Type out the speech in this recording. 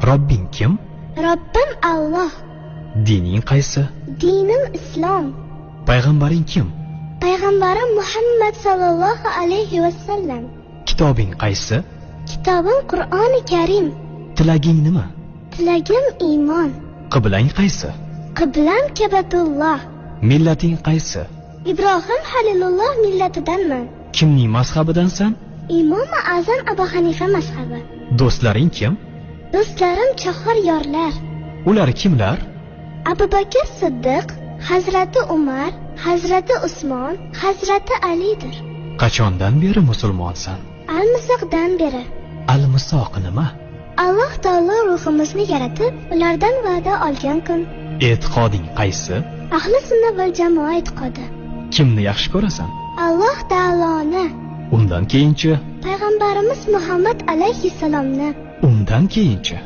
Robbing kim? Robbim Alloh. Dining qaysi? Dinim Islom. Payg'ambaring kim? Payg'ambarim Muhammad sallallohu alayhi vasallam. Kitobing qaysi? Kitobim Qur'oni Karim. Tilaging nima? Tilagim iymon. Qiblang qaysi? Qiblam Kabatulloh. Millating qaysi? Ibrohim Halilulloh millatidanman. Kimning mazhabidansan? Imom Azam Abu Hanifa mazhabi. Do'stlaring kim? Do'stlarim chahor yorlar. Ular kimlar? Abu Bakr Siddiq, Hazrati Umar, Hazrati Usmon, Hazrati Alidir. Qachondan beri musulmonsan? Al-Misoqdan beri. Al-Misoq nima? Alloh taolo ruhimizni yaratib, ulardan va'da olgan kun. E'tiqoding qaysi? Ahli sunna val jamoa e'tiqodi. Kimni yaxshi ko'rasan? Alloh taoloni. Undan keyinchi? Payg'ambarimiz Muhammad alayhissalomni. Undan keyinchi?